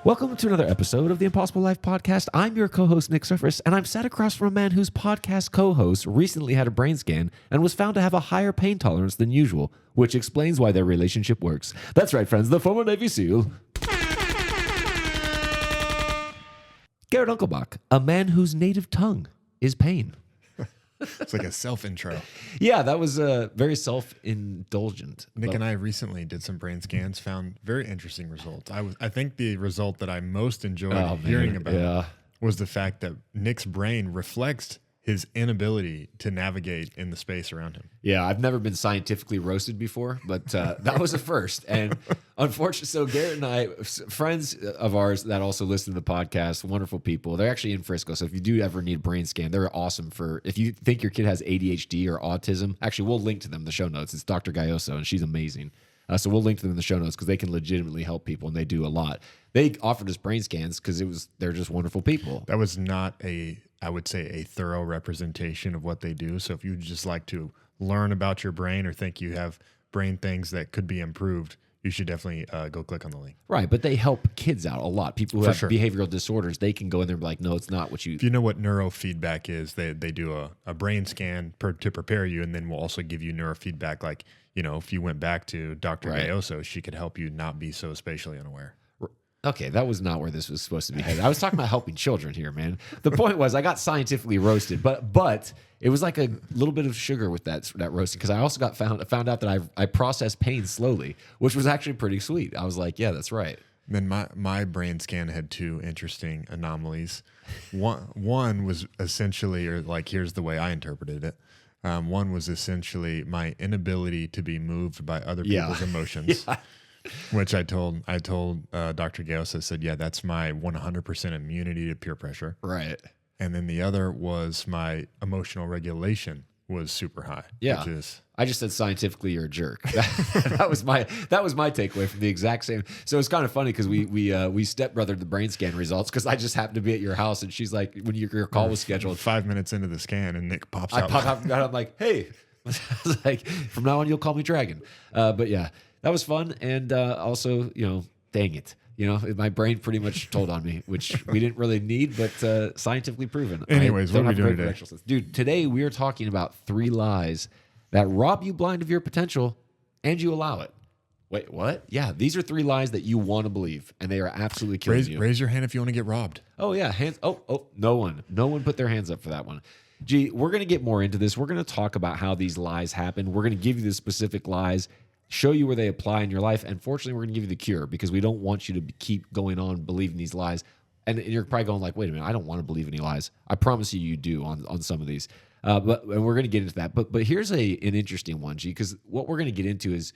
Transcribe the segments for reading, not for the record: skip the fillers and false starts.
Welcome to another episode of the Impossible Life Podcast. I'm your co-host, Nick Surface, and I'm sat across from a man whose podcast co-host recently had a brain scan and was found to have a higher pain tolerance than usual, which explains why their relationship works. That's right, friends, the former Navy SEAL, Garrett Unkelbach, a man whose native tongue is pain. It's like a self-intro. Yeah, that was very self-indulgent. Nick and I recently did some brain scans, found very interesting results. I think the result that I most enjoyed hearing about was the fact that Nick's brain reflects his inability to navigate in the space around him. Yeah, I've never been scientifically roasted before, but that was a first. And unfortunately, so Garrett and I, friends of ours that also listen to the podcast, wonderful people. They're actually in Frisco, so if you do ever need a brain scan, they're awesome for, if you think your kid has ADHD or autism, actually, we'll link to them in the show notes. It's Dr. Gayoso, and she's amazing. So we'll link to them in the show notes because they can legitimately help people, and they do a lot. They offered us brain scans because they're just wonderful people. That was not I would say a thorough representation of what they do. So if you just like to learn about your brain or think you have brain things that could be improved, you should definitely go click on the link. Right, but they help kids out a lot. People who have behavioral disorders, they can go in there and be like, no, it's not what you... If you know what neurofeedback is, they do a brain scan to prepare you, and then we'll also give you neurofeedback. Like, you know, if you went back to Dr. Gayoso, she could help you not be so spatially unaware. Okay, that was not where this was supposed to be headed. I was talking about helping children here, man. The point was I got scientifically roasted, but it was like a little bit of sugar with that roasting because I also found out that I process pain slowly, which was actually pretty sweet. I was like, yeah, that's right. Then my brain scan had two interesting anomalies. One was essentially, or like here's the way I interpreted it. One was essentially my inability to be moved by other people's emotions. Yeah. Which I told Dr. Gayoso, said, yeah, that's my 100% immunity to peer pressure. Right. And then the other was my emotional regulation was super high. Yeah. I just said scientifically you're a jerk. That was my takeaway from the exact same. So it's kind of funny because we stepbrothered the brain scan results because I just happened to be at your house and she's like, when your call was scheduled, 5 minutes into the scan and Nick pops out. I pop out and I'm like, hey, I was like, from now on you'll call me Dragon. But yeah. That was fun, and also, you know, dang it. You know, my brain pretty much told on me, which we didn't really need, but scientifically proven. Anyways, what are we doing today? Dude, today we are talking about 3 lies that rob you blind of your potential, and you allow it. Wait, what? Yeah, these are 3 lies that you want to believe, and they are absolutely killing you. Raise your hand if you want to get robbed. Oh, yeah. Hands. Oh, no one put their hands up for that one. Gee, we're going to get more into this. We're going to talk about how these lies happen. We're going to give you the specific lies, show you where they apply in your life, and fortunately, we're going to give you the cure because we don't want you to keep going on believing these lies. And you're probably going like, wait a minute, I don't want to believe any lies. I promise you do on some of these. And we're going to get into that. But here's an interesting one, G, because what we're going to get into is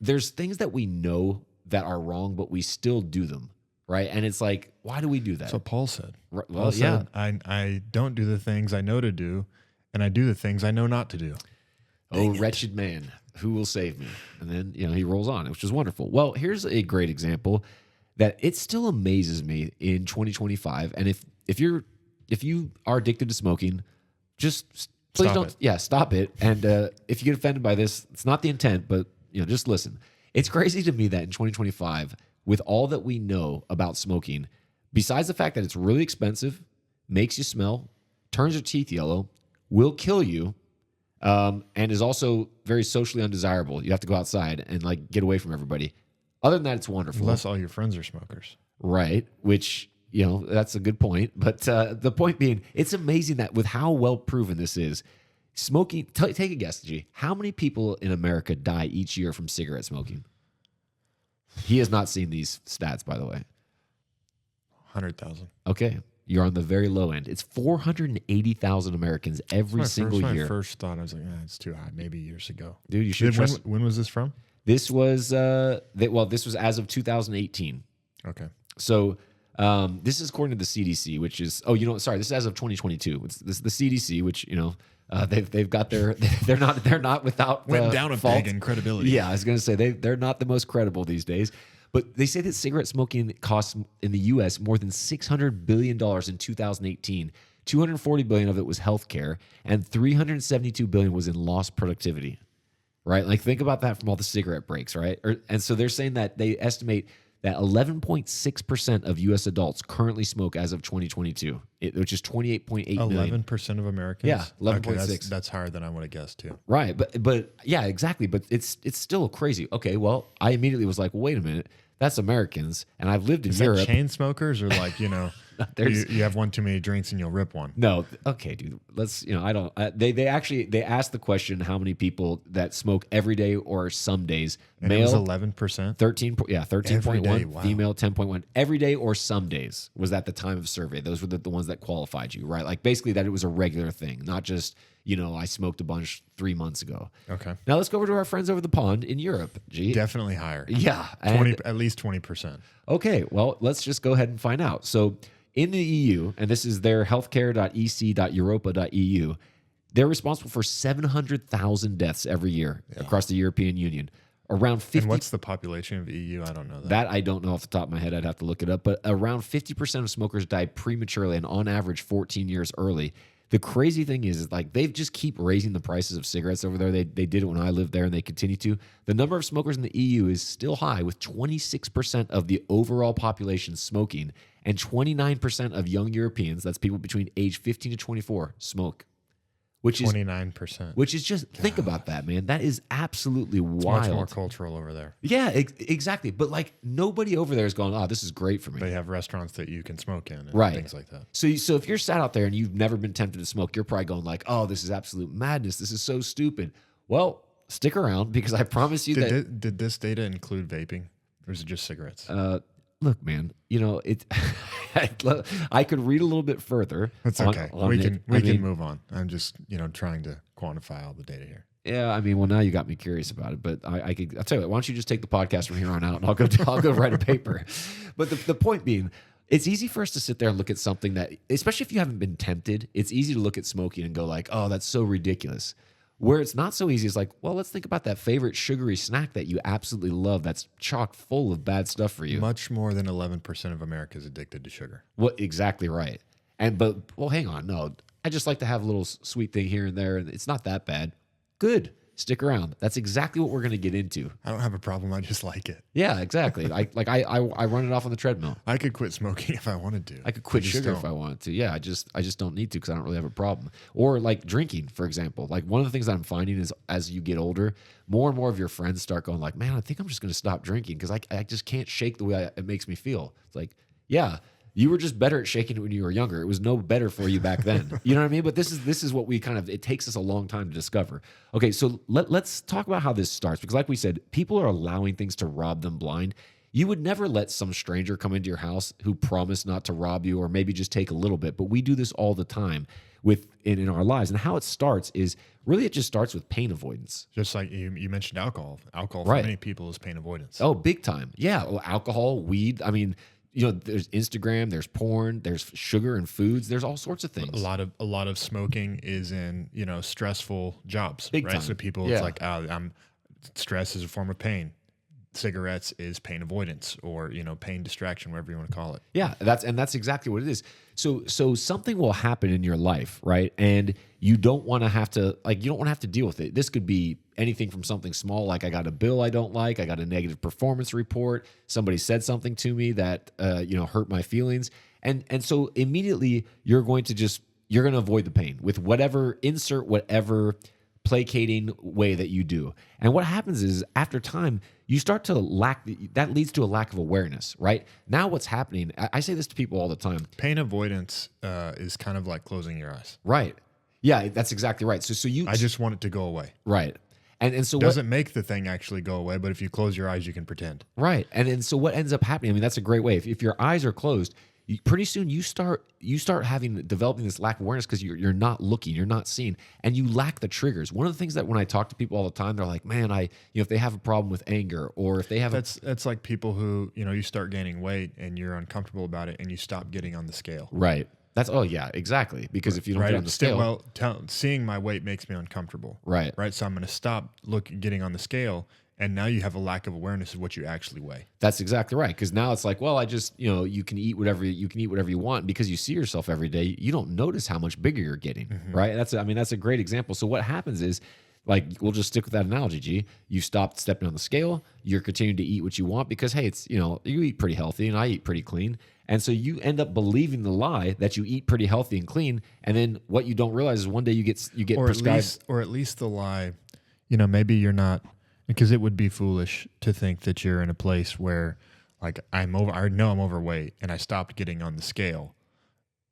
there's things that we know that are wrong, but we still do them, right? And it's like, why do we do that? That's what Paul said. Well, Paul said, I don't do the things I know to do, and I do the things I know not to do. Oh, wretched man, who will save me? And then, you know, he rolls on, which is wonderful. Well, here's a great example that it still amazes me in 2025. And if you are addicted to smoking, just please stop it. And if you get offended by this, it's not the intent, but you know, just listen. It's crazy to me that in 2025, with all that we know about smoking, besides the fact that it's really expensive, makes you smell, turns your teeth yellow, will kill you, and is also very socially undesirable. You have to go outside and like get away from everybody. Other than that, it's wonderful. Unless all your friends are smokers. Right, which, you know, that's a good point. But the point being, it's amazing that with how well proven this is, smoking, take a guess, G. How many people in America die each year from cigarette smoking? He has not seen these stats, by the way. 100,000. Okay. You're on the very low end. It's 480,000 Americans every single year. My first thought, I was like, it's too high. Maybe years ago. Dude, you should trust. When was this from? This was, this was as of 2018. Okay. So this is according to the CDC, which is, this is as of 2022. It's the CDC, which, you know, they've got they're not without went down a fault. peg in credibility. Yeah, I was going to say they're not the most credible these days. But they say that cigarette smoking costs in the U.S. more than $600 billion in 2018. $240 billion of it was healthcare, and $372 billion was in lost productivity. Right? Like, think about that from all the cigarette breaks, right? And so they're saying that they estimate that 11.6% of U.S. adults currently smoke as of 2022, which is 28.8 million. 11% of Americans. Yeah, 11.6. Okay, that's higher than I would have guessed too. Right, but yeah, exactly. But it's still crazy. Okay, well, I immediately was like, wait a minute, that's Americans, and I've lived in Is Europe. that chain smokers or like you have one too many drinks and you'll rip one? No, okay, dude. Let's I don't. They actually asked the question how many people that smoke every day or some days. And it was 11%. 13.1. Wow. Female 10.1. Every day or some days was at the time of survey. Those were the ones that qualified you, right? Like basically that it was a regular thing, not just I smoked a bunch 3 months ago. Okay. Now let's go over to our friends over the pond in Europe. Gee, Definitely higher. yeah, 20, at least 20%. Okay, well, let's just go ahead and find out. So, in the EU, and this is their healthcare.ec.europa.eu, they're responsible for 700,000 deaths every year across the European Union. Around 50. And what's the population of EU? I don't know that. That I don't know off the top of my head. I'd have to look it up. But around 50% of smokers die prematurely and on average 14 years early. The crazy thing is like they just keep raising the prices of cigarettes over there. They did it when I lived there and they continue to. The number of smokers in the EU is still high with 26% of the overall population smoking and 29% of young Europeans, that's people between age 15 to 24, smoke. Which is 29%. Which is just think about that, man. That is absolutely It's wild. much more cultural over there. Yeah, exactly. But like nobody over there is going, "Oh, this is great for me." They have restaurants that you can smoke in and Right. things like that. So if you're sat out there and you've never been tempted to smoke, you're probably going like, "Oh, this is absolute madness. This is so stupid." Well, stick around because I promise you Did this data include vaping or is it just cigarettes? look, man, it. I could read a little bit further. That's okay. on We it. can move on. I'm just trying to quantify all the data here. Yeah, I mean, well, now you got me curious about it, but I'll tell you what, why don't you just take the podcast from here on out and I'll go write a paper. But the point being, it's easy for us to sit there and look at something that, especially if you haven't been tempted, it's easy to look at smoking and go like, oh, that's so ridiculous. Where it's not so easy is like, well, let's think about that favorite sugary snack that you absolutely love that's chock full of bad stuff for you. Much more than 11% of America is addicted to sugar. What exactly right. Well, hang on. No, I just like to have a little sweet thing here and there, and it's not that bad. Good. Stick around. That's exactly what we're going to get into. I don't have a problem. I just like it. Yeah, exactly. I run it off on the treadmill. I could quit smoking if I wanted to. I could quit just sugar don't. if I wanted to. Yeah, I just don't need to because I don't really have a problem. Or like drinking, for example. Like one of the things that I'm finding is as you get older, more and more of your friends start going like, man, I think I'm just going to stop drinking because I just can't shake the way it makes me feel. It's like, yeah, you were just better at shaking it when you were younger. It was no better for you back then. You know what I mean? But this is what we it takes us a long time to discover. Okay, so let's talk about how this starts because like we said, people are allowing things to rob them blind. You would never let some stranger come into your house who promised not to rob you or maybe just take a little bit, but we do this all the time in our lives. And how it starts is really it just starts with pain avoidance. Just like you mentioned alcohol. Alcohol for Right. many people is pain avoidance. Oh, big time. Yeah, well, alcohol, weed. I mean, there's Instagram, there's porn, there's sugar and foods, there's all sorts of things. A lot of smoking is in stressful jobs, Big right? time. So people, Yeah. it's like, stress is a form of pain. Cigarettes is pain avoidance or pain distraction, whatever you want to call it. Yeah, that's exactly what it is. So something will happen in your life, right? And you don't want to have to deal with it. This could be anything from something small like I got a bill I don't like, I got a negative performance report, somebody said something to me that hurt my feelings. And so immediately you're going to avoid the pain with whatever placating way that you do. And what happens is after time, you start to that leads to a lack of awareness, right? Now what's happening, I say this to people all the time. Pain avoidance is kind of like closing your eyes. Right. Yeah, that's exactly right. I just want it to go away. right. And so Doesn't make the thing actually go away, but if you close your eyes, you can pretend. right. And so what ends up happening, I mean, that's a great way. If your eyes are closed, pretty soon you start developing this lack of awareness because you're not looking, you're not seeing, and you lack the triggers. One of the things that when I talk to people all the time, they're like, man, if they have a problem with anger or if they have That's like people who, you start gaining weight and you're uncomfortable about it and you stop getting on the scale. right. That's yeah, exactly. Because if you don't Right. get on the scale, Seeing my weight makes me uncomfortable. right. Right. So I'm going to stop getting on the scale. And now you have a lack of awareness of what you actually weigh. That's exactly right. Because now it's like, well, I just, you can eat whatever you want because you see yourself every day. You don't notice how much bigger you're getting, right? That's a great example. So what happens is, Like, we'll just stick with that analogy, G. You stopped stepping on the scale. You're continuing to eat what you want because, hey, it's, you eat pretty healthy and I eat pretty clean. And so you end up believing the lie that you eat pretty healthy and clean. And then what you don't realize is one day you get prescribed. Or at least the lie, maybe you're not, because it would be foolish to think that you're in a place where like I know I'm overweight and I stopped getting on the scale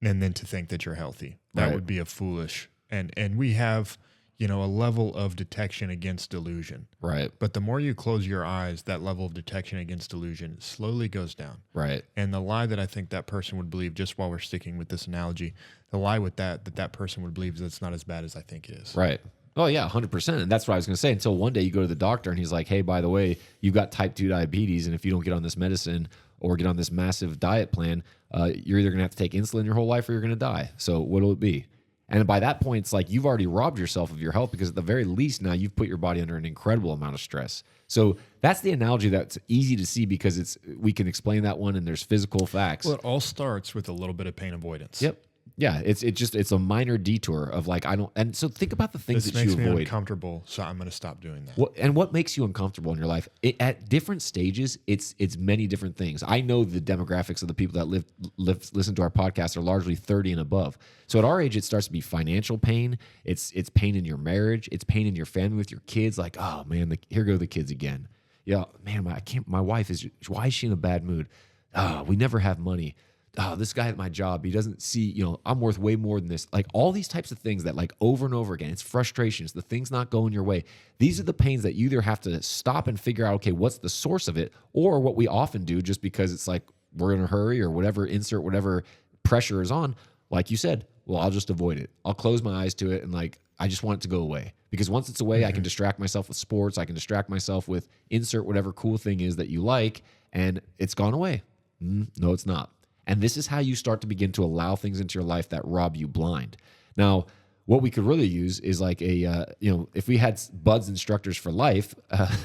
and then to think that you're healthy. That Right. would be a foolish. And we have, a level of detection against delusion. Right, But the more you close your eyes, that level of detection against delusion slowly goes down. right, And the lie that I think that person would believe, just while we're sticking with this analogy, the lie with that person would believe is it's not as bad as I think it is. right. Oh, yeah, 100%. And that's what I was going to say, until one day you go to the doctor and he's like, hey, by the way, you've got type 2 diabetes. And if you don't get on this medicine or get on this massive diet plan, you're either going to have to take insulin your whole life or you're going to die. So what'll it be? And by that point, it's like you've already robbed yourself of your health, because at the very least now you've put your body under an incredible amount of stress. So that's the analogy that's easy to see, because we can explain that one and there's physical facts. Well, it all starts with a little bit of pain avoidance. Yep. Yeah, it's a minor detour of like, and so think about the things This that you makes me avoid. uncomfortable, so I'm going to stop doing that. What makes you uncomfortable in your life? At different stages, it's many different things. I know the demographics of the people that listen to our podcast are largely 30 and above. So at our age, it starts to be financial pain. It's pain in your marriage. It's pain in your family with your kids. Like, oh man, here go the kids again. Yeah, man, my wife why is she in a bad mood? Oh, we never have money. Oh, this guy at my job, he doesn't see, I'm worth way more than this. Like all these types of things that like over and over again, it's frustrations, the things not going your way. These are the pains that you either have to stop and figure out, okay, what's the source of it? Or what we often do, just because it's like we're in a hurry or whatever pressure is on, like you said, well, I'll just avoid it. I'll close my eyes to it. And like, I just want it to go away, because once it's away, I can distract myself with sports. I can distract myself with insert whatever cool thing is that you like, and it's gone away. No, it's not. And this is how you start to begin to allow things into your life that rob you blind. Now, what we could really use is like if we had buds instructors for life,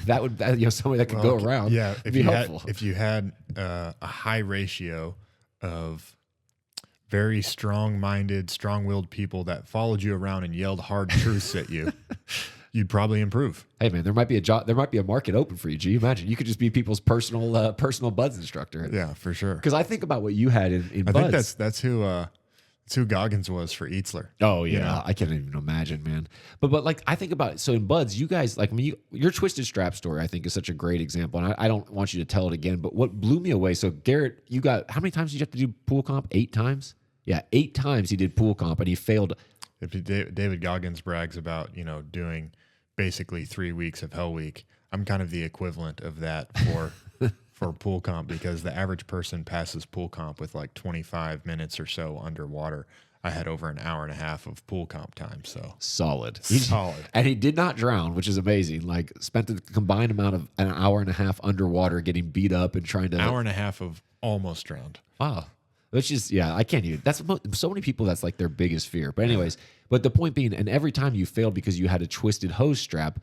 that would somebody that could go around. Yeah, be helpful. if you had a high ratio of very strong-minded, strong-willed people that followed you around and yelled hard truths at you, you'd probably improve. Hey man, there might be a market open for you. G, imagine you could just be people's personal buds instructor. Yeah, for sure. Because I think about what you had in I buds. think that's who Goggins was for Eatzler. Oh yeah, know? I can't even imagine, man. But like I think about it. So in buds, you guys like your twisted strap story, I think is such a great example. And I don't want you to tell it again. But what blew me away? So Garrett, you got how many times did you have to do pool comp? 8 times. Yeah, 8 times he did pool comp and he failed. If David Goggins brags about doing basically 3 weeks of Hell Week, I'm kind of the equivalent of that for pool comp, because the average person passes pool comp with like 25 minutes or so underwater. I had over an hour and a half of pool comp time, so solid. And he did not drown, which is amazing. Like spent the combined amount of an hour and a half underwater getting beat up and trying to hour and a half of almost drowned. Wow. Which is, yeah, I can't even. That's so many people, that's like their biggest fear. But anyways, but the point being, and every time you failed because you had a twisted hose strap,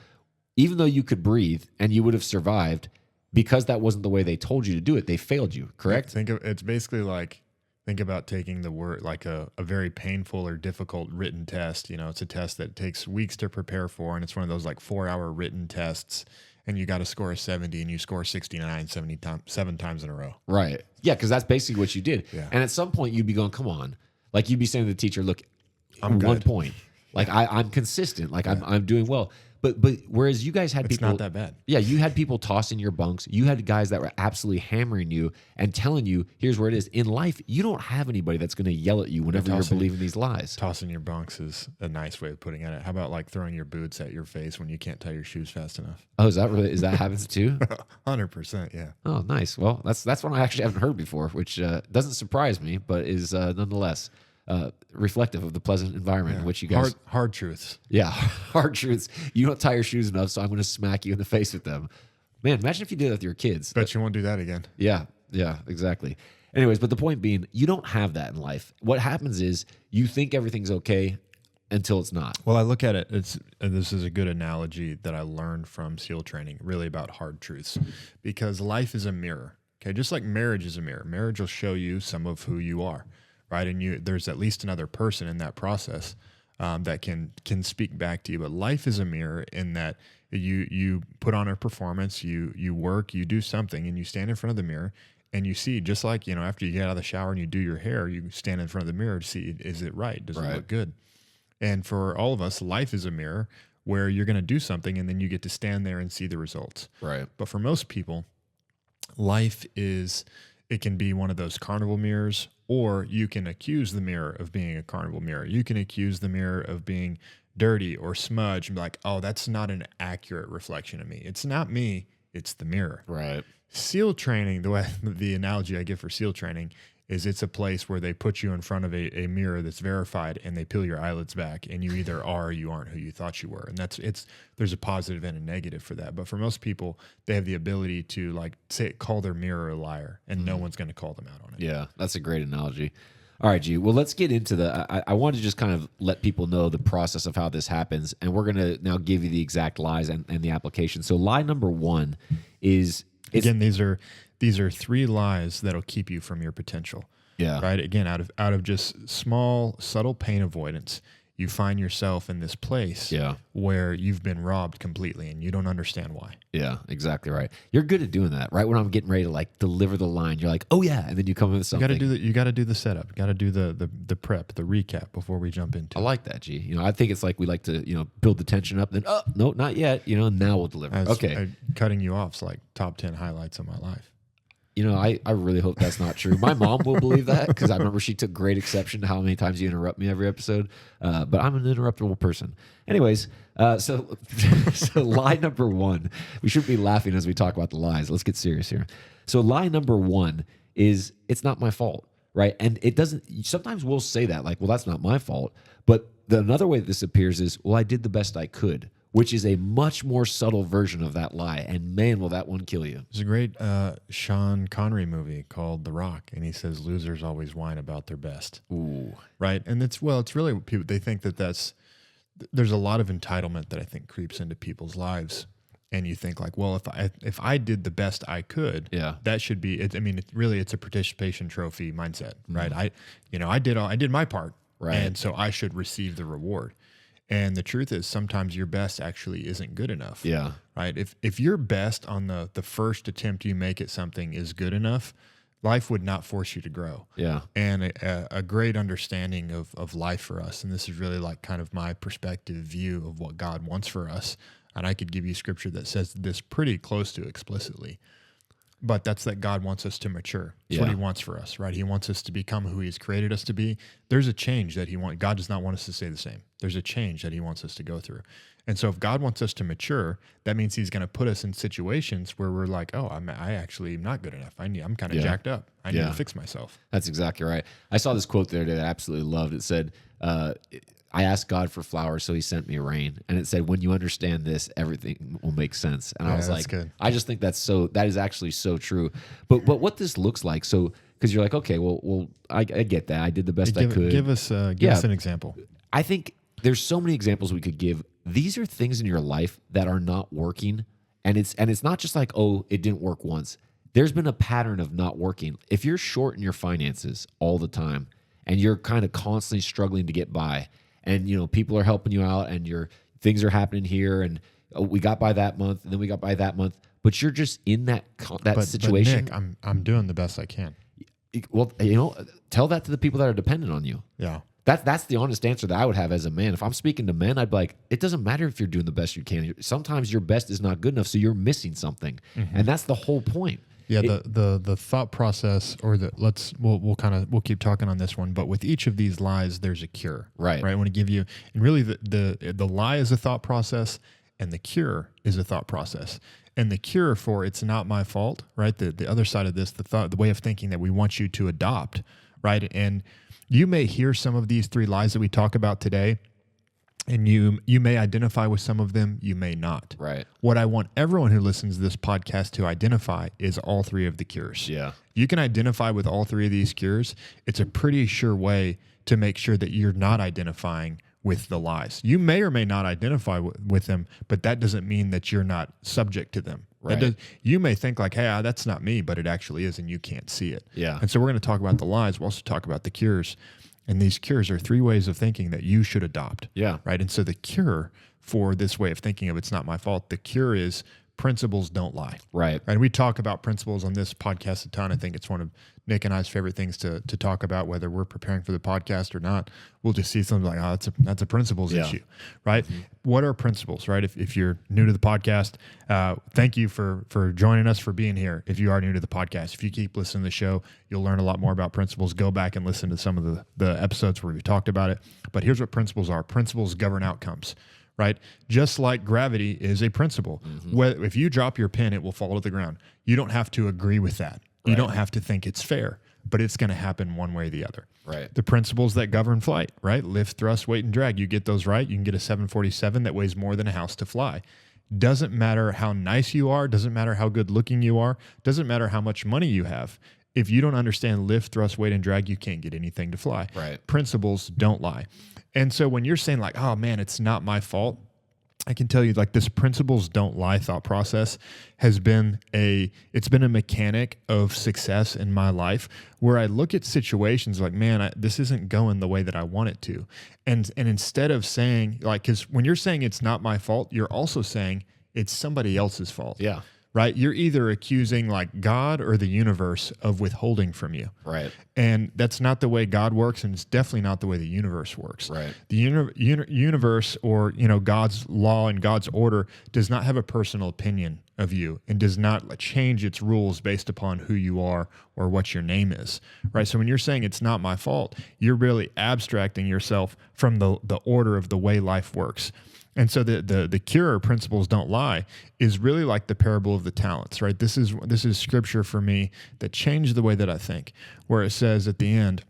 even though you could breathe and you would have survived, because that wasn't the way they told you to do it, they failed you, correct? It's basically like, think about taking the word like a very painful or difficult written test. It's a test that takes weeks to prepare for, and it's one of those like 4-hour written tests, and you got to score a 70 and you score 69 7 times in a row. Right. Yeah, because that's basically what you did. Yeah. And at some point you'd be going, come on. Like you'd be saying to the teacher, look, I'm one good. point. Like I'm consistent. Like I'm doing well. But whereas you guys had It's people, not that bad. Yeah, you had people tossing your bunks. You had guys that were absolutely hammering you and telling you, here's where it is. In life, you don't have anybody that's going to yell at you whenever you're believing these lies. Tossing your bunks is a nice way of putting it. How about like throwing your boots at your face when you can't tie your shoes fast enough? Oh, is that happens too? 100%, yeah. Oh, nice. Well, that's one I actually haven't heard before, which doesn't surprise me, but is nonetheless reflective of the pleasant environment in which you guys. Hard truths. Yeah, hard truths. You don't tie your shoes enough, so I'm going to smack you in the face with them. Man, imagine if you did that with your kids. Bet you won't do that again. Yeah, exactly. Anyways, but the point being, you don't have that in life. What happens is you think everything's okay until it's not. Well, I look at it, this is a good analogy that I learned from SEAL training, really about hard truths, because life is a mirror. Okay, just like marriage is a mirror. Marriage will show you some of who you are, right? And there's at least another person in that process. that can speak back to you. But life is a mirror in that you put on a performance, you work, you do something, and you stand in front of the mirror and you see, just like, after you get out of the shower and you do your hair, you stand in front of the mirror to see, is it right? Does it look good? And for all of us, life is a mirror where you're going to do something and then you get to stand there and see the results. Right. But for most people, life it can be one of those carnival mirrors, or you can accuse the mirror of being a carnival mirror. You can accuse the mirror of being dirty or smudged and be like, oh, that's not an accurate reflection of me. It's not me, it's the mirror. Right. SEAL training, the analogy I give for SEAL training is it's a place where they put you in front of a mirror that's verified and they peel your eyelids back and you either are or you aren't who you thought you were. And there's a positive and a negative for that. But for most people, they have the ability to call their mirror a liar and no one's going to call them out on it. Yeah, that's a great analogy. All right, G. Well, let's get into I want to just kind of let people know the process of how this happens. And we're going to now give you the exact lies and the application. So lie number one is... Again, these are 3 lies that'll keep you from your potential. Yeah. Right. Again, out of just small, subtle pain avoidance, you find yourself in this place where you've been robbed completely and you don't understand why. Yeah, exactly right. You're good at doing that, right? When I'm getting ready to deliver the line, you're like, oh yeah, and then you come with something. You got to do the setup. You got to do the prep, the recap before we jump into. I like that, G. I think it's we like to build the tension up. Then no, not yet. Now we'll deliver. Okay, cutting you off is like top 10 highlights of my life. I really hope that's not true. My mom will believe that because I remember she took great exception to how many times you interrupt me every episode. But I'm an interruptible person. Anyways, so lie number one. We shouldn't be laughing as we talk about the lies. Let's get serious here. So lie number one is it's not my fault, right? And it doesn't. Sometimes we'll say that well, that's not my fault. But another way that this appears is, well, I did the best I could, which is a much more subtle version of that lie. And man, will that one kill you. There's a great Sean Connery movie called The Rock, and he says losers always whine about their best. Ooh. Right? And it's really what people, they think there's a lot of entitlement that I think creeps into people's lives. And you think well, if I did the best I could, that should be it. I mean, it's a participation trophy mindset, right? I did my part, right? And so I should receive the reward. And the truth is, sometimes your best actually isn't good enough. Yeah. Right. If your best on the first attempt you make at something is good enough, life would not force you to grow. Yeah. And a great understanding of life for us, and this is really kind of my perspective view of what God wants for us. And I could give you scripture that says this pretty close to explicitly. But that's that God wants us to mature. That's what he wants for us, right? He wants us to become who he's created us to be. There's a change that he wants. God does not want us to stay the same. There's a change that he wants us to go through. And so if God wants us to mature, that means he's going to put us in situations where we're like, oh, I actually am not good enough. I'm kind of jacked up. I need to fix myself. That's exactly right. I saw this quote the other day that I absolutely loved. It said, I asked God for flowers, so he sent me rain. And it said, when you understand this, everything will make sense. And I was like, good. I just think that is actually so true. But what this looks like, so, because you're like, okay, well, I get that. I did the best I could. Give us an example. I think there's so many examples we could give. These are things in your life that are not working. And it's not just like, oh, it didn't work once. There's been a pattern of not working. If you're short in your finances all the time and you're kind of constantly struggling to get by, and people are helping you out, and things are happening here, and we got by that month, and then we got by that month, but you're just in that situation. But Nick, I'm doing the best I can. Well, tell that to the people that are dependent on you. Yeah, that's the honest answer that I would have as a man. If I'm speaking to men, I'd be like, it doesn't matter if you're doing the best you can. Sometimes your best is not good enough, so you're missing something, and that's the whole point. Yeah, the thought process, or we'll keep talking on this one, but with each of these lies, there's a cure. Right. I want to give you, and really the lie is a thought process, and the cure is a thought process. And the cure for it's not my fault, right? The other side of this, the way of thinking that we want you to adopt, right? And you may hear some of these 3 lies that we talk about today, and you may identify with some of them, you may not. Right. What I want everyone who listens to this podcast to identify is all 3 of the cures. Yeah. You can identify with all 3 of these cures. It's a pretty sure way to make sure that you're not identifying with the lies. You may or may not identify with them, but that doesn't mean that you're not subject to them. Right. You may think like, hey, that's not me, but it actually is, and you can't see it. Yeah. And so we're going to talk about the lies. We'll also talk about the cures. And these cures are 3 ways of thinking that you should adopt. Yeah. Right. And so the cure for this way of thinking of it's not my fault, the cure is principles don't lie. Right. And we talk about principles on this podcast a ton. I think it's one of Nick and I's favorite things to talk about, whether we're preparing for the podcast or not. We'll just see something like, oh, that's a principles issue, right? Mm-hmm. What are principles, right? If you're new to the podcast, thank you for joining us, for being here. If you are new to the podcast, if you keep listening to the show, you'll learn a lot more about principles. Go back and listen to some of the episodes where we talked about it. But here's what principles are. Principles govern outcomes. Right? Just like gravity is a principle. Mm-hmm. If you drop your pin, it will fall to the ground. You don't have to agree with that. You don't have to think it's fair, but it's going to happen one way or the other. Right. The principles that govern flight, right? Lift, thrust, weight, and drag. You get those right, you can get a 747 that weighs more than a house to fly. Doesn't matter how nice you are, doesn't matter how good looking you are, doesn't matter how much money you have. If you don't understand lift, thrust, weight, and drag, you can't get anything to fly. Right. Principles don't lie. And so when you're saying like, oh man, it's not my fault, I can tell you like this principles don't lie thought process has been a mechanic of success in my life where I look at situations like, man, this isn't going the way that I want it to. And instead of saying like, because when you're saying it's not my fault, you're also saying it's somebody else's fault. Yeah. Right? You're either accusing like God or the universe of withholding from you. Right. And that's not the way God works, and it's definitely not the way the universe works. Right. The universe, or God's law and God's order, does not have a personal opinion of you and does not change its rules based upon who you are or what your name is. Right? So when you're saying it's not my fault, you're really abstracting yourself from the order of the way life works. And so the cure, principles don't lie, is really like the parable of the talents, right? This is scripture for me that changed the way that I think, where it says at the end,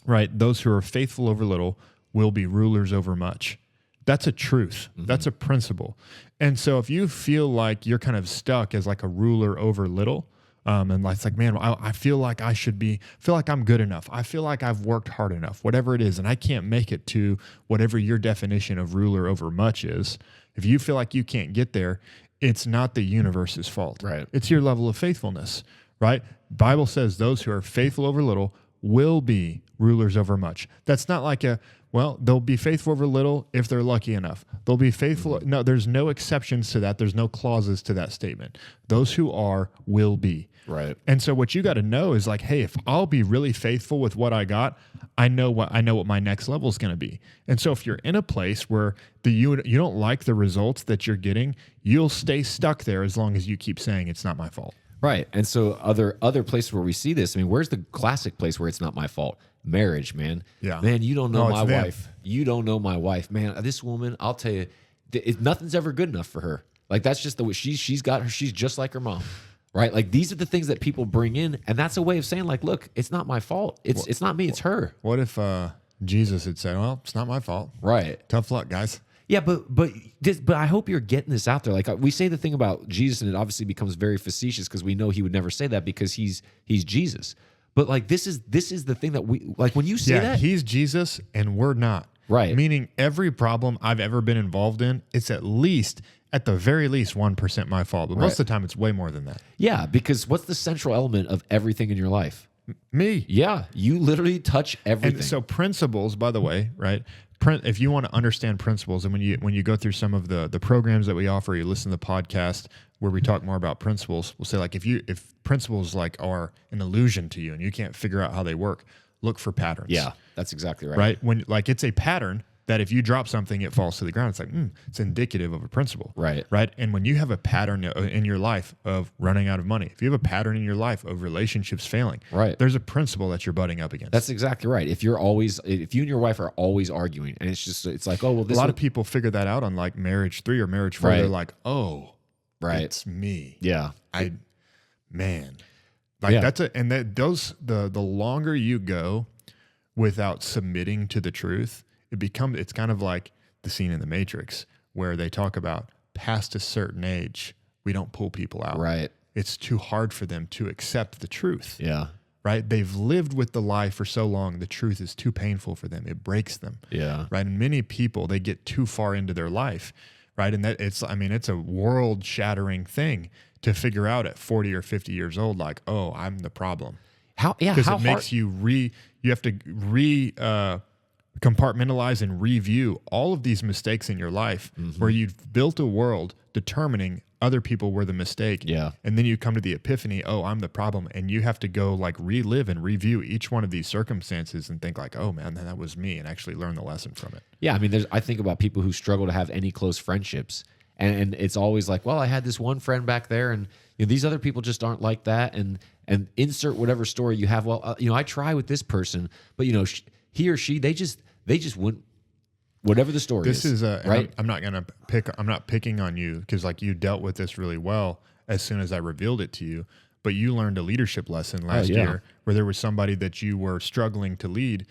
right, those who are faithful over little will be rulers over much. That's a truth. Mm-hmm. That's a principle. And so if you feel like you're kind of stuck as like a ruler over little, and it's like, man, I feel like feel like I'm good enough. I feel like I've worked hard enough, whatever it is, and I can't make it to whatever your definition of ruler over much is. If you feel like you can't get there, it's not the universe's fault. Right. It's your level of faithfulness, right? Bible says those who are faithful over little will be rulers over much. That's not like they'll be faithful over little if they're lucky enough. They'll be faithful. No, there's no exceptions to that. There's no clauses to that statement. Those who are will be. Right. And so what you got to know is like, hey, if I'll be really faithful with what I got, I know what my next level is going to be. And so if you're in a place where you don't like the results that you're getting, you'll stay stuck there as long as you keep saying it's not my fault. Right. And so other places where we see this, I mean, where's the classic place where it's not my fault? Marriage, man. Yeah. Man, you don't know my them. wife. You don't know my wife. Man, this woman, I'll tell you, nothing's ever good enough for her. Like, that's just the way she's got her. She's just like her mom. Right? Like, these are the things that people bring in. And that's a way of saying, like, look, it's not my fault. It's not me. It's her. What if Jesus had said, well, it's not my fault. Right. Tough luck, guys. Yeah, but I hope you're getting this out there. Like, we say the thing about Jesus, and it obviously becomes very facetious because we know he would never say that because he's Jesus. But like, this is the thing that we like when you say that. He's Jesus and we're not. Right. Meaning every problem I've ever been involved in, it's at the very least 1% my fault. But most of the time it's way more than that. Yeah, because what's the central element of everything in your life? Me. Yeah, you literally touch everything. And so principles, by the way, right? If you want to understand principles, and when you go through some of the programs that we offer, you listen to the podcast where we talk more about principles. We'll say like if principles like are an illusion to you and you can't figure out how they work, look for patterns. Yeah, that's exactly right. Right? When like it's a pattern that if you drop something, it falls to the ground. It's like, it's indicative of a principle. Right. Right. And when you have a pattern in your life of running out of money, if you have a pattern in your life of relationships failing, right, there's a principle that you're butting up against. That's exactly right. If you and your wife are always arguing, and it's like, oh, well, a lot of people figure that out on like Marriage 3 or Marriage 4. Right. They're like, oh, right, it's me. Yeah. Like yeah. The longer you go without submitting to the truth, it's kind of like the scene in The Matrix where they talk about past a certain age, we don't pull people out. Right. It's too hard for them to accept the truth. Yeah. Right. They've lived with the lie for so long. The truth is too painful for them. It breaks them. Yeah. Right. And many people, they get too far into their life. Right. And it's a world shattering thing to figure out at 40 or 50 years old, like, oh, I'm the problem. How? Yeah, because how it hard? makes you have to compartmentalize and review all of these mistakes in your life where you've built a world determining other people were the mistake. Yeah. And then you come to the epiphany, oh, I'm the problem. And you have to go like relive and review each one of these circumstances and think like, oh man, that was me, and actually learn the lesson from it. Yeah, I mean, I think about people who struggle to have any close friendships, and it's always like, well, I had this one friend back there, and these other people just aren't like that, and insert whatever story you have. Well, I try with this person, but he or she, they just wouldn't. Whatever the story This is right. I'm not picking on you because like you dealt with this really well as soon as I revealed it to you. But you learned a leadership lesson last year where there was somebody that you were struggling to lead,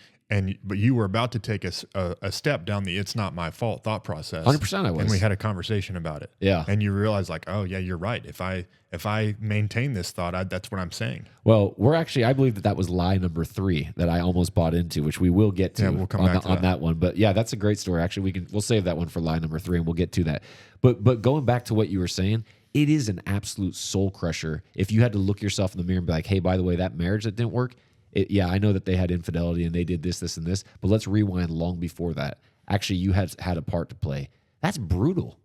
but you were about to take a step down the "it's not my fault" thought process. 100% I was. And we had a conversation about it. Yeah. And you realized like, oh yeah, you're right. If I maintain this thought, that's what I'm saying. Well, I believe that was lie number 3 that I almost bought into, which we will get to. Yeah, we'll come on, back to on that one. But yeah, that's a great story. Actually, we'll save that one for lie number 3, and we'll get to that. But going back to what you were saying, it is an absolute soul crusher if you had to look yourself in the mirror and be like, hey, by the way, that marriage that didn't work, I know that they had infidelity and they did this, this, and this, but let's rewind long before that. Actually, you had a part to play. That's brutal.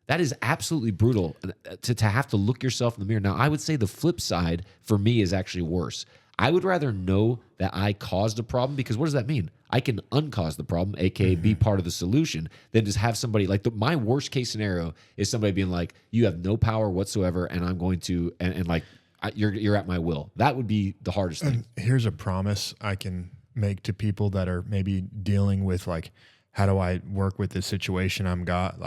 That is absolutely brutal to have to look yourself in the mirror. Now, I would say the flip side for me is actually worse. I would rather know that I caused a problem, because what does that mean? I can uncause the problem, aka be part of the solution, than just have somebody like my worst case scenario is somebody being like, you have no power whatsoever, and I'm going to and like you're at my will. That would be the hardest thing. Here's a promise I can make to people that are maybe dealing with like, how do I work with this situation I've got?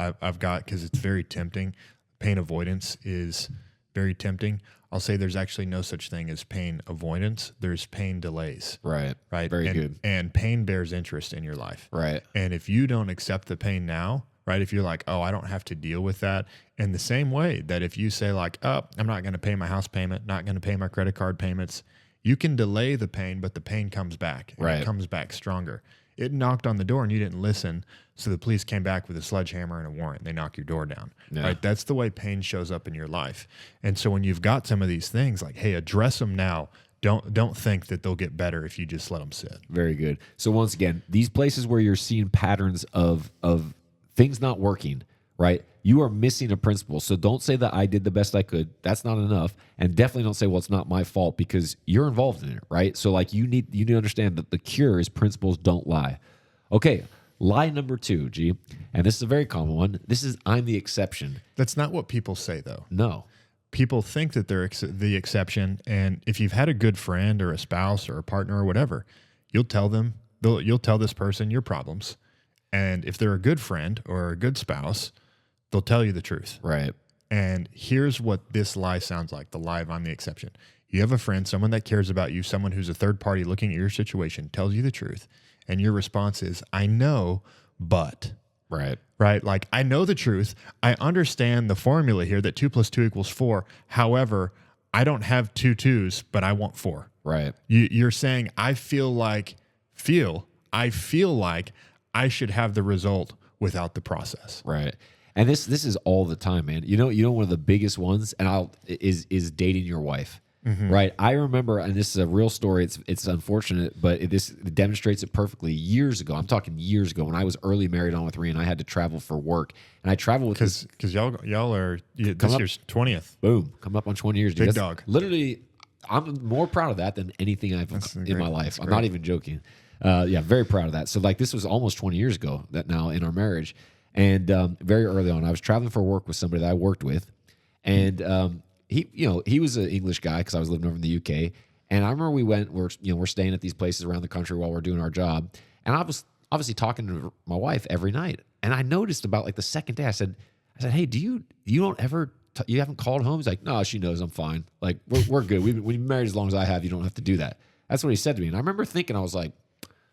Because it's very tempting. Pain avoidance is very tempting. I'll say there's actually no such thing as pain avoidance. There's pain delays. Right. Very good. And pain bears interest in your life. Right. And if you don't accept the pain now, right, if you're like, oh, I don't have to deal with that, in the same way that if you say like, oh, I'm not going to pay my house payment, not going to pay my credit card payments, you can delay the pain, but the pain comes back. And It comes back stronger. It knocked on the door and you didn't listen, so the police came back with a sledgehammer and a warrant. They knock your door down. Yeah. Right? That's the way pain shows up in your life. And so when you've got some of these things, like, hey, address them now. Don't think that they'll get better if you just let them sit. Very good. So once again, these places where you're seeing patterns of things not working, right? You are missing a principle. So don't say that I did the best I could. That's not enough. And definitely don't say, well, it's not my fault, because you're involved in it, right? So like you need to understand that the cure is principles don't lie. Okay, lie number 2, G. And this is a very common one. This is I'm the exception. That's not what people say, though. No. People think that they're the exception. And if you've had a good friend or a spouse or a partner or whatever, you'll tell this person your problems. And if they're a good friend or a good spouse, they'll tell you the truth. Right. And here's what this lie sounds like, the lie of I'm the exception. You have a friend, someone that cares about you, someone who's a third party looking at your situation, tells you the truth. And your response is, I know, but. Right. Right? Like, I know the truth. I understand the formula here that 2 + 2 = 4. However, I don't have 2 2s, but I want 4. Right. You're saying, I feel like I I should have the result without the process. Right. And this is all the time, man. You know one of the biggest ones, and is dating your wife. Mm-hmm. Right. I remember, and this is a real story. It's unfortunate, but this demonstrates it perfectly. Years ago, I'm talking years ago, when I was early married on with Rhea, and I had to travel for work, and I traveled with because y'all are this year's 20th. Boom, come up on 20 years, dude. Big dog. Literally, I'm more proud of that than anything I've in my life. I'm not even joking. Yeah, very proud of that. So like, this was almost 20 years ago that now in our marriage, and very early on, I was traveling for work with somebody that I worked with, and he was an English guy because I was living over in the UK. And I remember we're staying at these places around the country while we're doing our job. And I was obviously talking to my wife every night. And I noticed about like the second day, I said, hey, you haven't called home? He's like, no, she knows I'm fine. Like, we're good. We've been married as long as I have. You don't have to do that. That's what he said to me. And I remember thinking, I was like,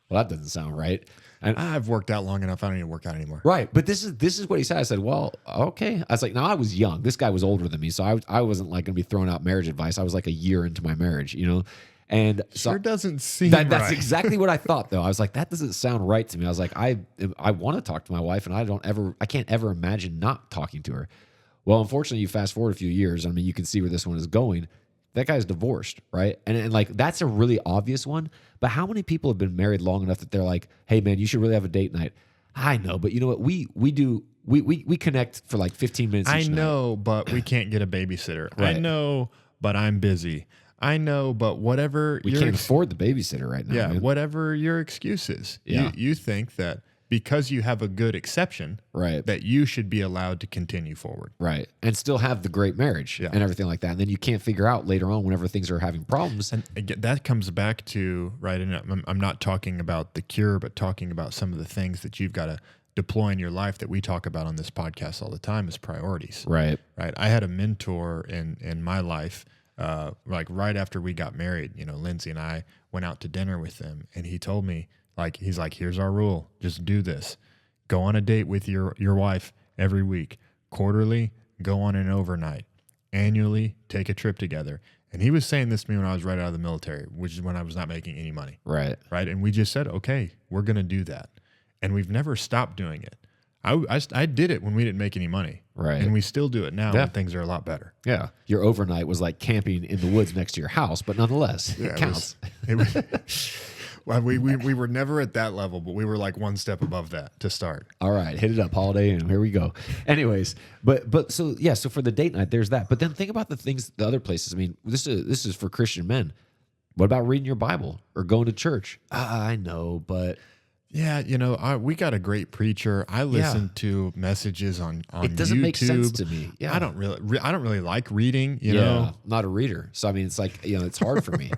well, that doesn't sound right. And I've worked out long enough. I don't need to work out anymore. Right. But this is what he said. I said, well, okay. I was like, now I was young. This guy was older than me. So I wasn't like going to be throwing out marriage advice. I was like a year into my marriage, And so sure doesn't seem that's right. exactly what I thought, though. I was like, that doesn't sound right to me. I was like, I want to talk to my wife, and I can't ever imagine not talking to her. Well, unfortunately, you fast forward a few years. I mean, you can see where this one is going. that guy's divorced, right? And like that's a really obvious one. But how many people have been married long enough that they're like, hey man, you should really have a date night? I know, but you know what? We connect for like 15 minutes. I each night. know, but we can't get a babysitter. Right. I know, but I'm busy. I know, but whatever We can't afford the babysitter right now. yeah, man. whatever your excuse is. Yeah. You think that because you have a good exception, Right. that you should be allowed to continue forward. Right. And still have the great marriage Yeah. and everything like that. And then you can't figure out later on whenever things are having problems. And again, that comes back to, right, and I'm not talking about the cure, but talking about some of the things that you've got to deploy in your life that we talk about on this podcast all the time as priorities. Right. Right. I had a mentor in my life, like right after we got married, Lindsay and I went out to dinner with them, and he told me, he's like, here's our rule. Just do this. Go on a date with your wife every week. Quarterly, go on an overnight. Annually, take a trip together. And he was saying this to me when I was right out of the military, which is when I was not making any money. Right. Right. And we just said, okay, we're going to do that. And we've never stopped doing it. I did it when we didn't make any money. Right. And we still do it now Yeah. when things are a lot better. Yeah. Your overnight was like camping in the woods next to your house, but nonetheless, Yeah, it counts. Well, we were never at that level, but we were like one step above that to start. All right, hit it up, Holiday Inn. Here we go. Anyways, but so yeah, so for the date night, there's that. But then think about the other places. I mean, this is for Christian men. What about reading your Bible or going to church? I know, but Yeah, we got a great preacher. I listen to messages on it doesn't YouTube. make sense to me. Yeah, I don't really like reading. You yeah, know, I'm not a reader, so I mean, it's like it's hard for me.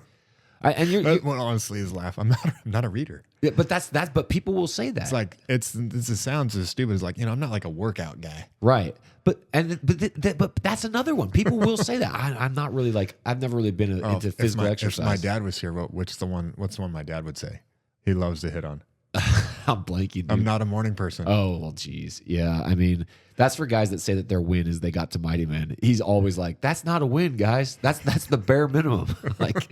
well, honestly, is laugh. I'm not a reader. Yeah, but that's But people will say that. It's like it sounds as stupid as like I'm not like a workout guy. Right. But that's another one. People will say that. I'm not really like I've never really been into physical exercise. If my dad was here, what's the one my dad would say? He loves to hit on. I'm blanking. Dude. I'm not a morning person. Oh well, geez, yeah. I mean, that's for guys that say that their win is they got to Mighty Men. He's always like, "That's not a win, guys. That's the bare minimum." Like,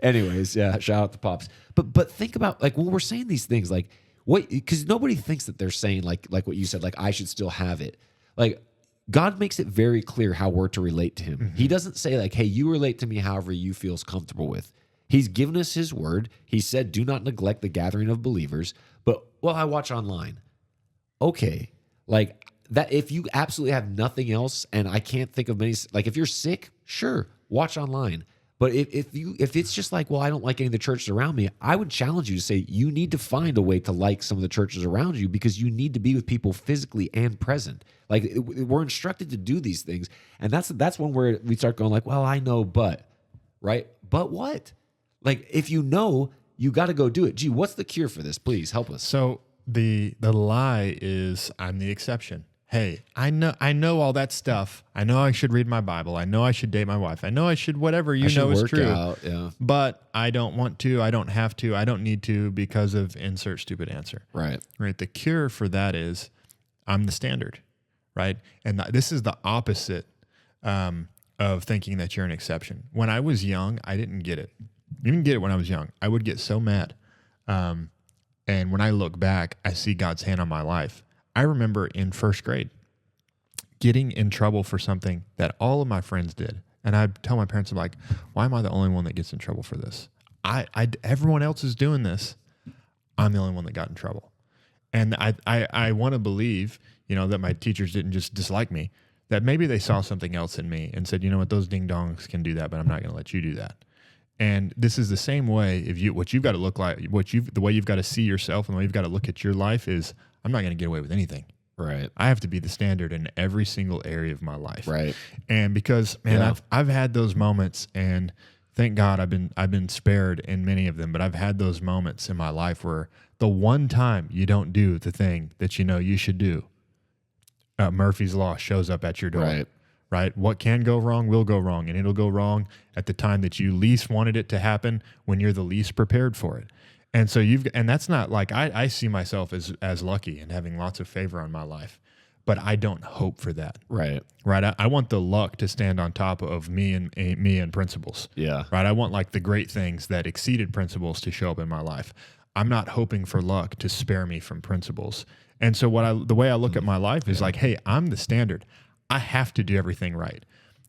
anyways, yeah. Shout out to Pops. But think about like when we're saying these things, like what? Because nobody thinks that they're saying like what you said, like I should still have it. Like God makes it very clear how we're to relate to Him. Mm-hmm. He doesn't say like, "Hey, you relate to me however you feel comfortable with." He's given us His word. He said, "Do not neglect the gathering of believers." But I watch online. Okay, like that. If you absolutely have nothing else, and I can't think of many. Like if you're sick, sure, watch online. But if it's just like, well, I don't like any of the churches around me, I would challenge you to say you need to find a way to like some of the churches around you because you need to be with people physically and present. Like we're instructed to do these things, and that's one where we start going like, well, I know, but right, but what? Like if you know, you got to go do it. Gee, what's the cure for this? Please help us. So the lie is I'm the exception. Hey, I know all that stuff. I know I should read my Bible. I know I should date my wife. I know I should whatever I should know is work true. out, yeah. But I don't want to. I don't have to. I don't need to because of insert stupid answer. Right. Right. The cure for that is I'm the standard. Right. And this is the opposite of thinking that you're an exception. When I was young, I didn't get it. I didn't get it when I was young. I would get so mad. And when I look back, I see God's hand on my life. I remember in first grade getting in trouble for something that all of my friends did. And I'd tell my parents, I'm like, why am I the only one that gets in trouble for this? Everyone else is doing this. I'm the only one that got in trouble. And I want to believe, that my teachers didn't just dislike me, that maybe they saw something else in me and said, you know what, those ding dongs can do that, but I'm not going to let you do that. And this is the same way. What you've got to look like, the way you've got to see yourself, and the way you've got to look at your life is, I'm not going to get away with anything. Right. I have to be the standard in every single area of my life. Right. And because, man, I've had those moments, and thank God I've been spared in many of them. But I've had those moments in my life where the one time you don't do the thing that you should do, Murphy's Law shows up at your door. Right. Right? What can go wrong will go wrong, and it'll go wrong at the time that you least wanted it to happen, when you're the least prepared for it. And so that's not like, I see myself as lucky and having lots of favor on my life, but I don't hope for that. Right. Right. I want the luck to stand on top of me and principles. Yeah. Right. I want like the great things that exceeded principles to show up in my life. I'm not hoping for luck to spare me from principles. And so the way I look at my life is like, hey, I'm the standard. I have to do everything right.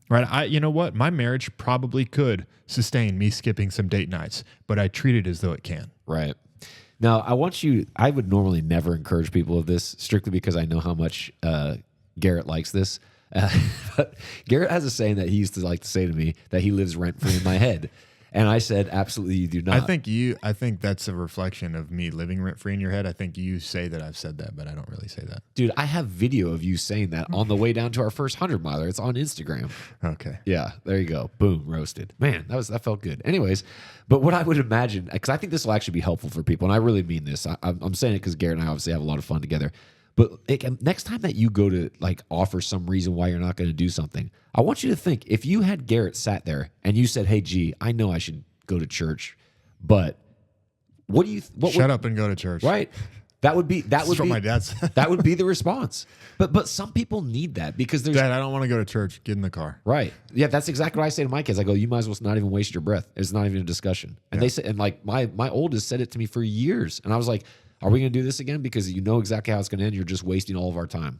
right? You know what? My marriage probably could sustain me skipping some date nights, but I treat it as though it can. Right. Now, I would normally never encourage people of this strictly because I know how much Garrett likes this. But Garrett has a saying that he used to like to say to me that he lives rent free in my head. And I said, absolutely, you do not. I think that's a reflection of me living rent free in your head. I think you say that I've said that, but I don't really say that. Dude, I have video of you saying that on the way down to our first 100 miler. It's on Instagram. Okay. Yeah, there you go. Boom, roasted. Man, that felt good. Anyways, but what I would imagine, because I think this will actually be helpful for people, and I really mean this. I'm saying it because Garrett and I obviously have a lot of fun together. But next time that you go to like offer some reason why you're not going to do something, I want you to think, if you had Garrett sat there and you said, "Hey, G, I know I should go to church, but what do you shut up and go to church?" Right? That would be what my dad said. that would be the response. But some people need that because there's Dad, I don't want to go to church. Get in the car. Right. Yeah, that's exactly what I say to my kids. I go, you might as well not even waste your breath. It's not even a discussion. And they said, and like my oldest said it to me for years, and I was like, are we going to do this again? Because you know exactly how it's going to end. You're just wasting all of our time.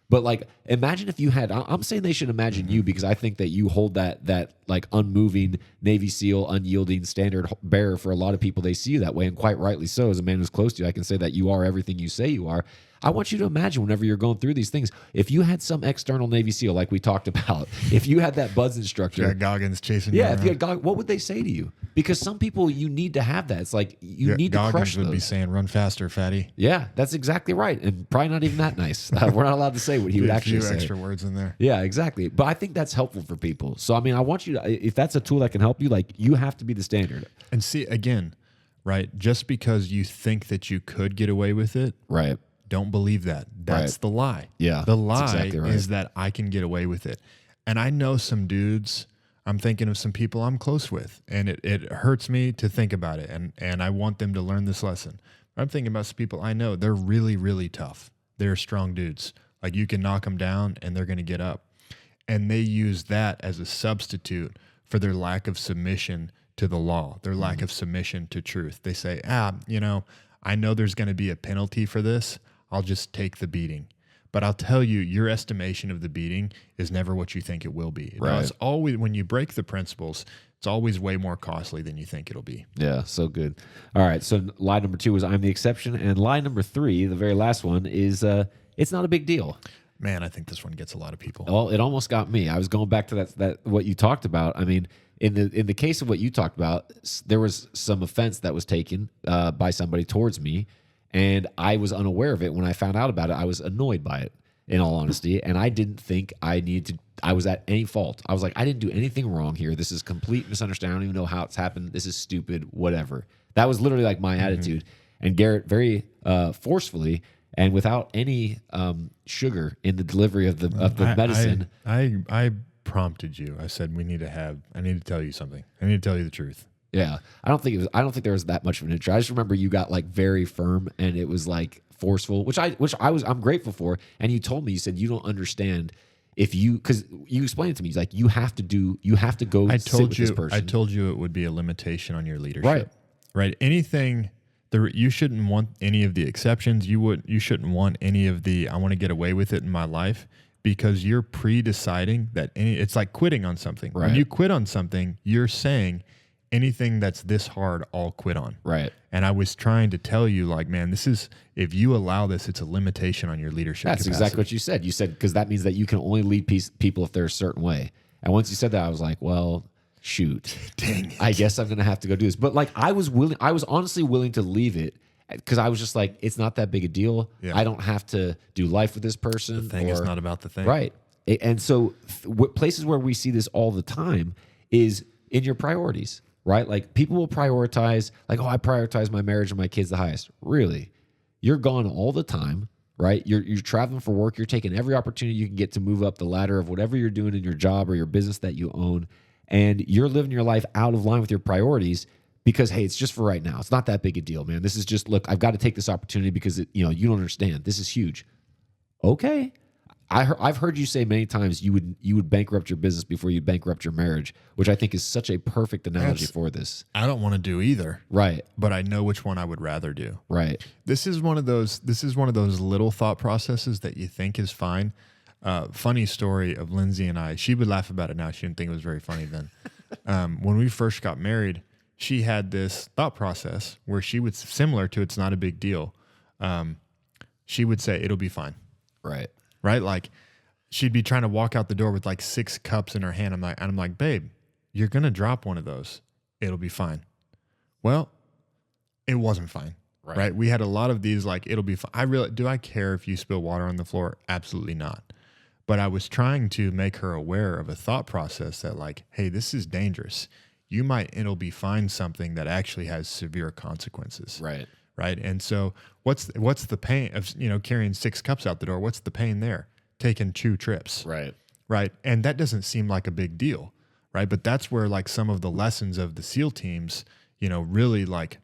But like, imagine if you had. I'm saying they should imagine you because I think that you hold that like unmoving Navy SEAL, unyielding standard bearer for a lot of people. They see you that way, and quite rightly so. As a man who's close to you, I can say that you are everything you say you are. I want you to imagine whenever you're going through these things, if you had some external Navy SEAL like we talked about, if you had that BUD/S instructor, got Goggins chasing you yeah, around. if you had Goggins, what would they say to you? Because some people you need to have that. It's like you need to crush Goggins would those. be saying, "Run faster, fatty." Yeah, that's exactly right, and probably not even that nice. We're not allowed to say what he would A actually few say. extra words in there. Yeah, exactly. But I think that's helpful for people. So I mean, I want you to, if that's a tool that can help you, like you have to be the standard. And see, again, right? Just because you think that you could get away with it, Right. don't believe that. That's Right. the lie. Yeah, The that's lie exactly right. is that I can get away with it. And I know some dudes, I'm thinking of some people I'm close with, and it hurts me to think about it. And I want them to learn this lesson. I'm thinking about some people I know, they're really, really tough. They're strong dudes. Like you can knock them down and they're going to get up. And they use that as a substitute for their lack of submission to the law, their lack of submission to truth. They say, I know there's going to be a penalty for this. I'll just take the beating. But I'll tell you, your estimation of the beating is never what you think it will be. Right. Now, it's always, when you break the principles, it's always way more costly than you think it'll be. Yeah, so good. All right, so lie number 2 was I'm the exception, and lie number 3, the very last one, is it's not a big deal. Man, I think this one gets a lot of people. Well, it almost got me. I was going back to that what you talked about. I mean, in the case of what you talked about, there was some offense that was taken by somebody towards me, and I was unaware of it. When I found out about it, I was annoyed by it, in all honesty, and I didn't think I was at any fault. I was like, I didn't do anything wrong here. This is complete misunderstanding. I don't even know how it's happened. This is stupid, whatever. That was literally like my attitude. And Garrett very forcefully and without any sugar in the delivery of the medicine. I prompted you. I said, I need to tell you something. I need to tell you the truth. Yeah, I don't think there was that much of an intro. I just remember you got like very firm and it was like forceful, I'm grateful for. And you told me, you said you don't understand because you explained it to me. He's like, you have to go. This person. I told you it would be a limitation on your leadership. Right. Anything. You shouldn't want any of the exceptions. You shouldn't want any of the I want to get away with it in my life, because you're pre-deciding that it's like quitting on something. Right. When you quit on something, you're saying anything that's this hard, I'll quit on. Right. And I was trying to tell you, like, man, if you allow this, it's a limitation on your leadership That's capacity. exactly what you said. You said, because that means that you can only lead people if they're a certain way. And once you said that, I was like, well, shoot. Dang it. I guess I'm going to have to go do this. But like, I was honestly willing to leave it because I was just like, it's not that big a deal. Yeah. I don't have to do life with this person. The thing is not about the thing. Right. And so places where we see this all the time is in your priorities, right? Like people will prioritize, like, oh, I prioritize my marriage and my kids the highest. Really? You're gone all the time, right? You're traveling for work. You're taking every opportunity you can get to move up the ladder of whatever you're doing in your job or your business that you own. And you're living your life out of line with your priorities because, hey, it's just for right now. It's not that big a deal, man. This is just, look, I've got to take this opportunity because, you don't understand. This is huge. Okay. I've heard you say many times you would bankrupt your business before you bankrupt your marriage, which I think is such a perfect analogy for this. I don't want to do either. Right. But I know which one I would rather do. Right. This is one of those little thought processes that you think is fine. Funny story of Lindsay and I. She would laugh about it now. She didn't think it was very funny then. When we first got married, she had this thought process where she would, similar to it's not a big deal. She would say, it'll be fine. Right. Right? Like she'd be trying to walk out the door with like 6 cups in her hand. I'm like, babe, you're going to drop one of those. It'll be fine. Well, it wasn't fine. Right. We had a lot of these, like, it'll be fine. Do I care if you spill water on the floor? Absolutely not. But I was trying to make her aware of a thought process that, like, hey, this is dangerous. You might, it'll be fine, something that actually has severe consequences. Right. Right. And so what's the pain of, carrying 6 cups out the door? What's the pain there? Taking 2 trips. Right. Right. And that doesn't seem like a big deal. Right. But that's where, like, some of the lessons of the SEAL teams, really, like,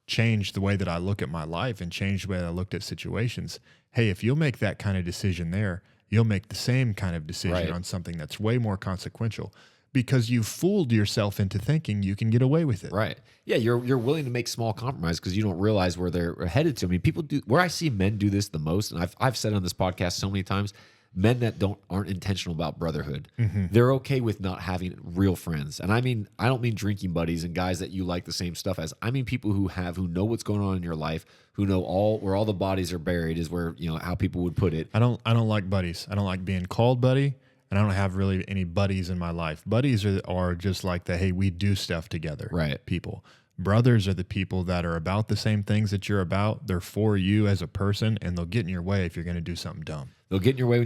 changed the way that I look at my life and changed the way that I looked at situations. Hey, if you'll make that kind of decision there, you'll make the same kind of decision on something that's way more consequential, because you fooled yourself into thinking you can get away with it. Right. Yeah, you're willing to make small compromise because you don't realize where they're headed to. I mean, people do, where I see men do this the most, and I've said on this podcast so many times, men that aren't intentional about brotherhood. They're okay with not having real friends. And I mean, I don't mean drinking buddies and guys that you like the same stuff as. I mean people who know what's going on in your life, who know where all the bodies are buried, is where, how people would put it. I don't like buddies. I don't like being called buddy, and I don't have really any buddies in my life. Buddies are just like the, hey, we do stuff together. Right. People. Brothers are the people that are about the same things that you're about. They're for you as a person, and they'll get in your way if you're going to do something dumb. They'll get in your way if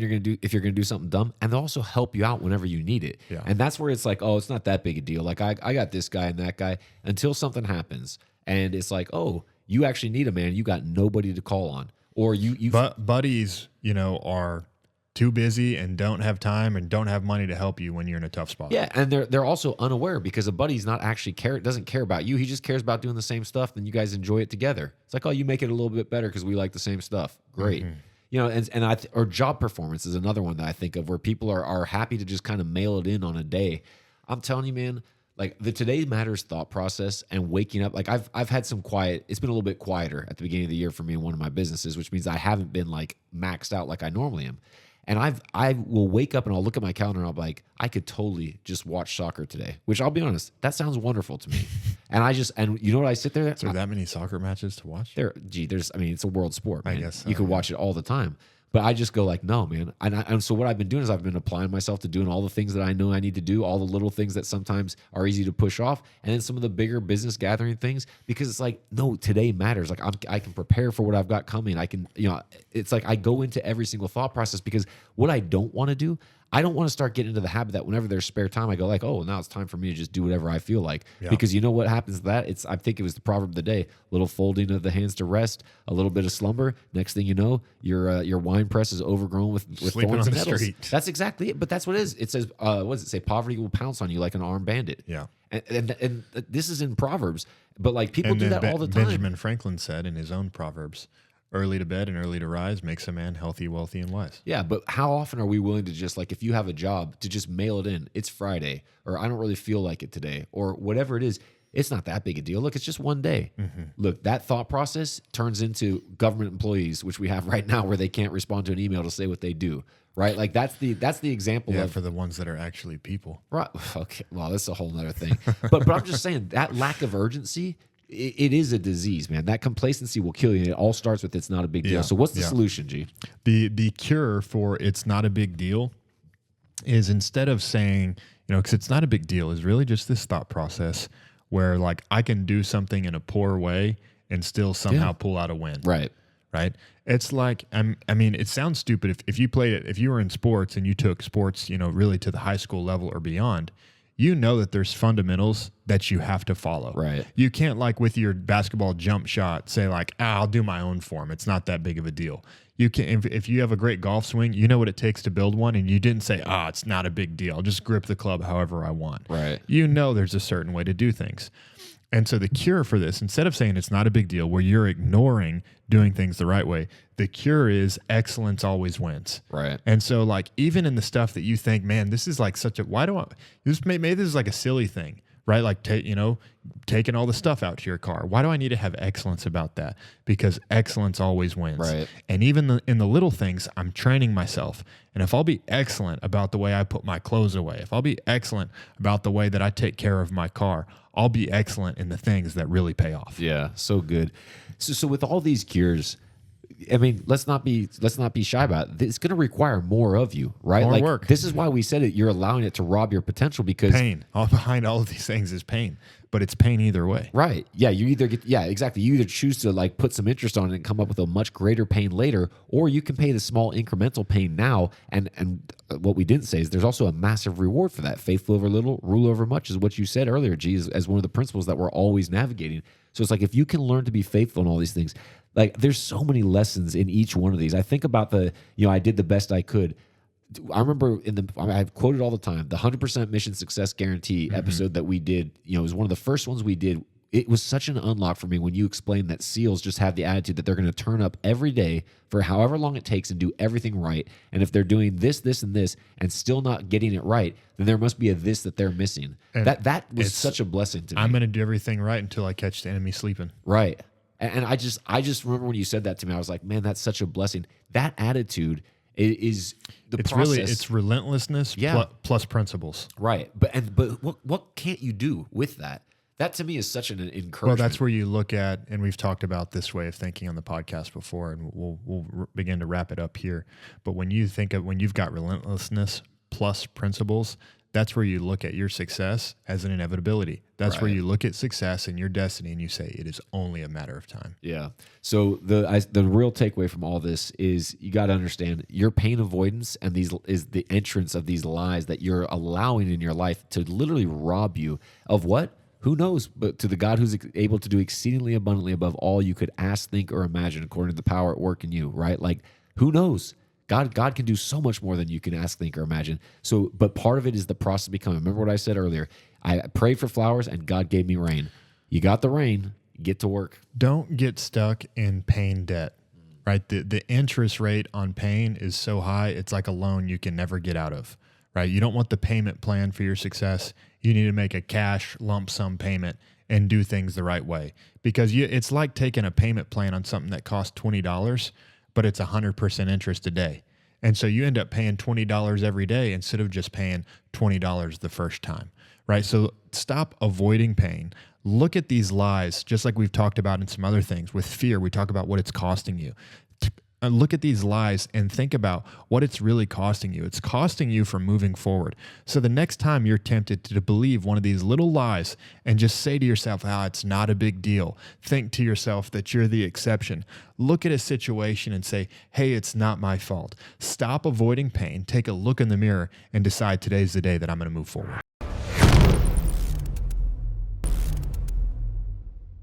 you're going to do something dumb, and they'll also help you out whenever you need it. Yeah. And that's where it's like, oh, it's not that big a deal. Like I got this guy and that guy, until something happens, and it's like, oh, you actually need a man. You got nobody to call on, or But buddies, are too busy and don't have time and don't have money to help you when you're in a tough spot. Yeah, and they're also unaware, because a buddy's not actually doesn't care about you. He just cares about doing the same stuff. Then you guys enjoy it together. It's like, oh, you make it a little bit better because we like the same stuff. Great. Or job performance is another one that I think of, where people are happy to just kind of mail it in on a day. I'm telling you, man, like the Today Matters thought process and waking up, like I've had some quiet, it's been a little bit quieter at the beginning of the year for me in one of my businesses, which means I haven't been like maxed out like I normally am. And I will wake up and I'll look at my calendar and I'll be like, I could totally just watch soccer today, which I'll be honest, that sounds wonderful to me. And you know what, I sit there. So that many soccer matches to watch? It's a world sport, man. I guess so, you could watch it all the time. But I just go like, no, man. And so what I've been doing is I've been applying myself to doing all the things that I know I need to do, all the little things that sometimes are easy to push off, and then some of the bigger business gathering things, because it's like, no, today matters. Like I can prepare for what I've got coming. I can, it's like I go into every single thought process, because what I don't want to do, I don't want to start getting into the habit that whenever there's spare time, I go like, oh, now it's time for me to just do whatever I feel like. Yeah. Because you know what happens to that? I think it was the proverb of the day: little folding of the hands to rest, a little bit of slumber. Next thing you know, your wine press is overgrown with Sleeping thorns on and the nettles. street. That's exactly it. But that's what it is. It says, what does it say? Poverty will pounce on you like an armed bandit. Yeah. And this is in Proverbs, but like people do then that all the time. Benjamin Franklin said in his own Proverbs, early to bed and early to rise makes a man healthy, wealthy, and wise. Yeah, but how often are we willing to just, like, if you have a job, to just mail it in? It's Friday, or I don't really feel like it today, or whatever it is. It's not that big a deal. Look, it's just one day. Look, that thought process turns into government employees, which we have right now, where they can't respond to an email to say what they do. Right? Like that's the example of, for the ones that are actually people. right. Okay, well, that's a whole nother thing. But I'm just saying that lack of urgency, it is a disease, man. That complacency will kill you. And it all starts with, it's not a big deal. Yeah, So what's the yeah. solution, G? The cure for it's not a big deal is, instead of saying, because it's not a big deal, is really just this thought process where, like, I can do something in a poor way and still somehow pull out a win. Right. Right. It's like, I mean, it sounds stupid. If you played it, if you were in sports and you took sports, really to the high school level or beyond, that there's fundamentals that you have to follow. Right. You can't, like, with your basketball jump shot, say like, I'll do my own form. It's not that big of a deal. You can, if you have a great golf swing, you know what it takes to build one, and you didn't say, it's not a big deal. I'll just grip the club however I want. Right. There's a certain way to do things. And so the cure for this, instead of saying it's not a big deal, where you're ignoring doing things the right way, the cure is excellence always wins. Right. And so, like, even in the stuff that you think, man, this is like maybe this is like a silly thing, right? Like, taking all the stuff out to your car. Why do I need to have excellence about that? Because excellence always wins. Right. And even in the little things, I'm training myself. And if I'll be excellent about the way I put my clothes away, if I'll be excellent about the way that I take care of my car, I'll be excellent in the things that really pay off. Yeah, so good. So with all these cures, I mean, let's not be shy about it. It's going to require more of you, right? More work. This is why we said it. You're allowing it to rob your potential because Pain. All behind all of these things is pain, but it's pain either way. right. Yeah, you either get exactly. You either choose to like put some interest on it and come up with a much greater pain later, or you can pay the small incremental pain now. And what we didn't say is there's also a massive reward for that. Faithful over little, rule over much is what you said earlier, G, as one of the principles that we're always navigating. So it's like if you can learn to be faithful in all these things, like there's so many lessons in each one of these. I think about I did the best I could. I remember I've quoted all the time, the 100% mission success guarantee episode that we did, it was one of the first ones we did. It was such an unlock for me when you explained that SEALs just have the attitude that they're going to turn up every day for however long it takes and do everything right. And if they're doing this, this, and this, and still not getting it right, then there must be a this that they're missing. And that was such a blessing to me. I'm going to do everything right until I catch the enemy sleeping. Right. And I just remember when you said that to me, I was like, man, that's such a blessing. That attitude is the process. It's relentlessness plus principles. Right. But what can't you do with that? That to me is such an encouragement. Well, that's where you look at, and we've talked about this way of thinking on the podcast before, and we'll begin to wrap it up here. But when you think of when you've got relentlessness plus principles, that's where you look at your success as an inevitability. That's where you look at success and your destiny and you say it is only a matter of time. Yeah. So the real takeaway from all this is you got to understand your pain avoidance and is the entrance of these lies that you're allowing in your life to literally rob you of what? Who knows? But to the God who's able to do exceedingly abundantly above all you could ask, think, or imagine according to the power at work in you, right? Like, who knows? God can do so much more than you can ask, think, or imagine. So, but part of it is the process of becoming. Remember what I said earlier? I prayed for flowers and God gave me rain. You got the rain, get to work. Don't get stuck in pain debt, right? The interest rate on pain is so high, it's like a loan you can never get out of, right? You don't want the payment plan for your success. You need to make a cash lump sum payment and do things the right way, because it's like taking a payment plan on something that costs $20, but it's 100% interest a day. And so you end up paying $20 every day instead of just paying $20 the first time, right? So stop avoiding pain. Look at these lies, just like we've talked about in some other things. With fear, we talk about what it's costing you. Look at these lies and think about what it's really costing you. It's costing you from moving forward. So the next time you're tempted to believe one of these little lies and just say to yourself, it's not a big deal. Think to yourself that you're the exception. Look at a situation and say, hey, it's not my fault. Stop avoiding pain. Take a look in the mirror and decide today's the day that I'm going to move forward.